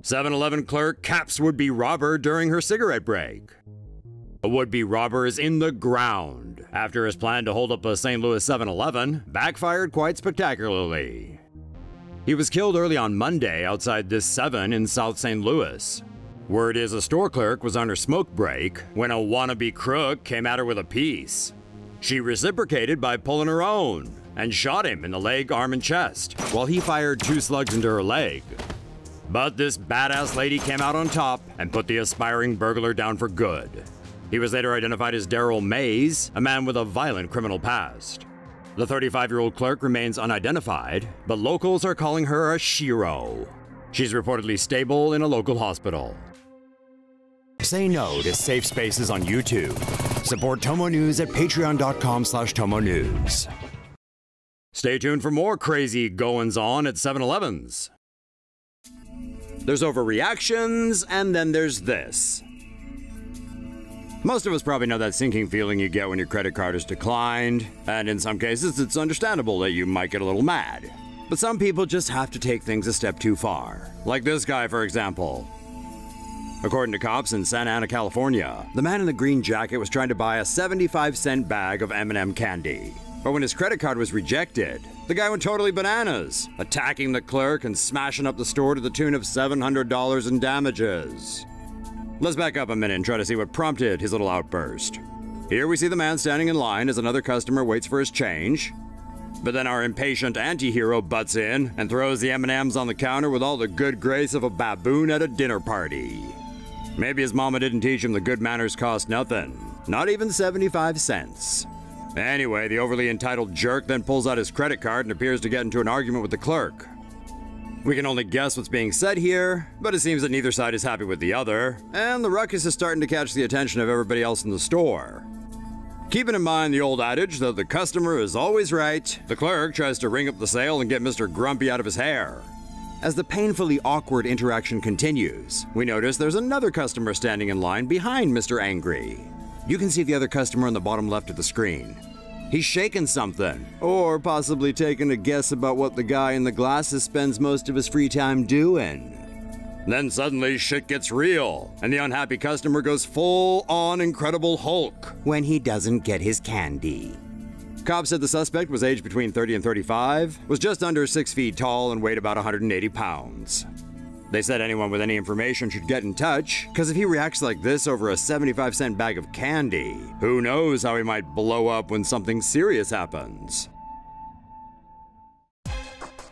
7-Eleven clerk caps would-be robber during her cigarette break. A would-be robber is in the ground after his plan to hold up a St. Louis 7-Eleven backfired quite spectacularly. He was killed early on Monday outside this 7 in South St. Louis. Word is a store clerk was on her smoke break when a wannabe crook came at her with a piece. She reciprocated by pulling her own and shot him in the leg, arm, and chest, while he fired 2 slugs into her leg. But this badass lady came out on top and put the aspiring burglar down for good. He was later identified as Derrell Mayes, a man with a violent criminal past. The 35-year-old clerk remains unidentified, but locals are calling her a shero. She's reportedly stable in a local hospital. Say no to safe spaces on YouTube. Support TomoNews at patreon.com/TomoNews. Stay tuned for more crazy goings-on at 7-Elevens. There's overreactions, and then there's this. Most of us probably know that sinking feeling you get when your credit card is declined, and in some cases it's understandable that you might get a little mad. But some people just have to take things a step too far. Like this guy, for example. According to cops in Santa Ana, California, the man in the green jacket was trying to buy a 75-cent bag of M&M candy. But when his credit card was rejected, the guy went totally bananas, attacking the clerk and smashing up the store to the tune of $700 in damages. Let's back up a minute and try to see what prompted his little outburst. Here we see the man standing in line as another customer waits for his change. But then our impatient anti-hero butts in and throws the M&Ms on the counter with all the good grace of a baboon at a dinner party. Maybe his mama didn't teach him the good manners cost nothing. Not even 75 cents. Anyway, the overly entitled jerk then pulls out his credit card and appears to get into an argument with the clerk. We can only guess what's being said here, but it seems that neither side is happy with the other, and the ruckus is starting to catch the attention of everybody else in the store. Keeping in mind the old adage that the customer is always right, the clerk tries to ring up the sale and get Mr. Grumpy out of his hair. As the painfully awkward interaction continues, we notice there's another customer standing in line behind Mr. Angry. You can see the other customer on the bottom left of the screen. He's shaking something, or possibly taking a guess about what the guy in the glasses spends most of his free time doing. Then suddenly shit gets real, and the unhappy customer goes full-on Incredible Hulk when he doesn't get his candy. Cops said the suspect was aged between 30 and 35, was just under 6 feet tall, and weighed about 180 pounds. They said anyone with any information should get in touch, because if he reacts like this over a 75-cent bag of candy, who knows how he might blow up when something serious happens.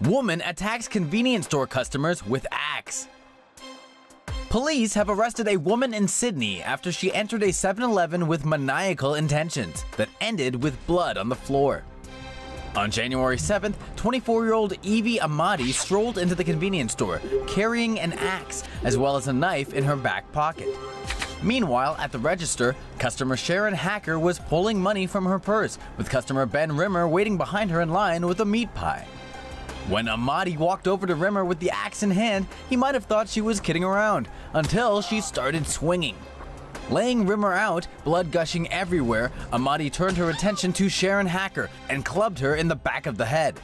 Woman attacks convenience store customers with axe. Police have arrested a woman in Sydney after she entered a 7-Eleven with maniacal intentions that ended with blood on the floor. On January 7th, 24-year-old Evie Amati strolled into the convenience store carrying an axe as well as a knife in her back pocket. Meanwhile, at the register, customer Sharon Hacker was pulling money from her purse, with customer Ben Rimmer waiting behind her in line with a meat pie. When Amati walked over to Rimmer with the axe in hand, he might have thought she was kidding around, until she started swinging. Laying Rimmer out, blood gushing everywhere, Amati turned her attention to Sharon Hacker and clubbed her in the back of the head.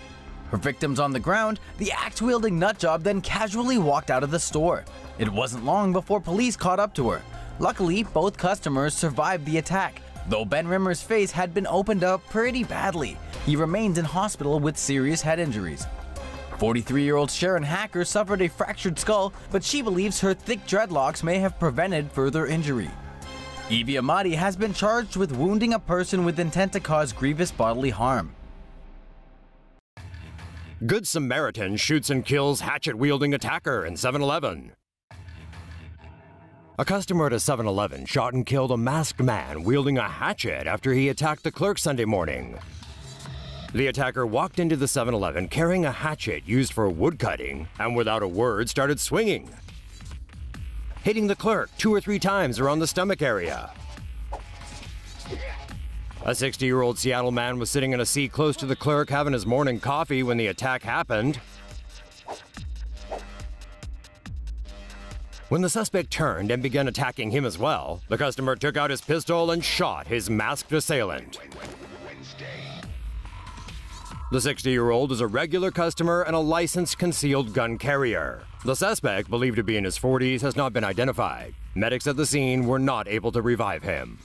Her victim's on the ground, the axe-wielding nutjob then casually walked out of the store. It wasn't long before police caught up to her. Luckily, both customers survived the attack, though Ben Rimmer's face had been opened up pretty badly. He remains in hospital with serious head injuries. 43-year-old Sharon Hacker suffered a fractured skull, but she believes her thick dreadlocks may have prevented further injury. Evie Amati has been charged with wounding a person with intent to cause grievous bodily harm. Good Samaritan shoots and kills hatchet-wielding attacker in 7-Eleven. A customer at a 7-Eleven shot and killed a masked man wielding a hatchet after he attacked the clerk Sunday morning. The attacker walked into the 7-Eleven carrying a hatchet used for wood cutting and without a word started swinging, hitting the clerk 2 or 3 times around the stomach area. A 60-year-old Seattle man was sitting in a seat close to the clerk having his morning coffee when the attack happened. When the suspect turned and began attacking him as well, the customer took out his pistol and shot his masked assailant. The 60-year-old is a regular customer and a licensed concealed gun carrier. The suspect, believed to be in his 40s, has not been identified. Medics at the scene were not able to revive him.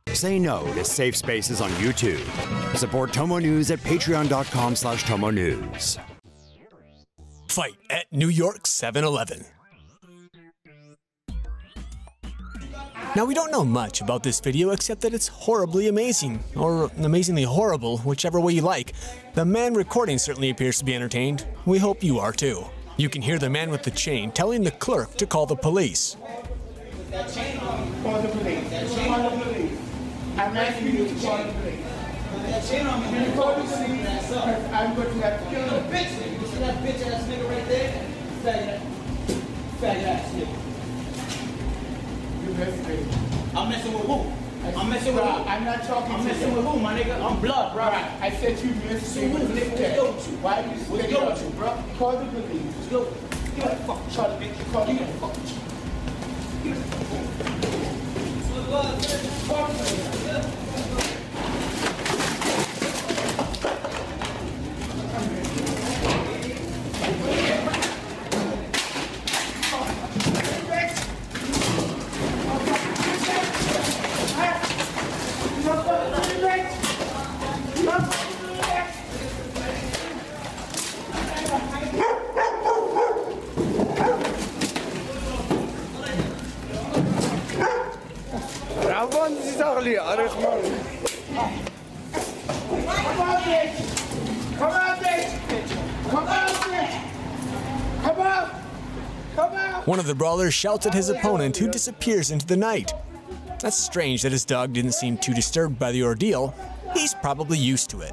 Say no to safe spaces on YouTube. Support TomoNews at patreon.com/TomoNews. Fight at New York 7-Eleven. Now, we don't know much about this video except that it's horribly amazing, or amazingly horrible, whichever way you like. The man recording certainly appears to be entertained. We hope you are too. You can hear the man with the chain telling the clerk to call the police. That chain on me. Call the police. That chain on the police. I'm asking you to call the police. That chain on me. Can you call the police? I'm going to have to kill the bitch. You see that bitch ass nigga right there? Faggot ass nigga. I'm messing with who? I'm messing with who? I'm not talking to you. I'm messing with who, my nigga? I'm blood, bro. Right. I said you messing with who? Nigga, what's good with you? Why are you sticking up? What's good with you, bro? Call the police. What's good with you? Give me that fucking shot, bitch. Call the police. Give me that fucking shot. Call the police. One of the brawlers shouts at his opponent, who disappears into the night. That's strange that his dog didn't seem too disturbed by the ordeal. He's probably used to it.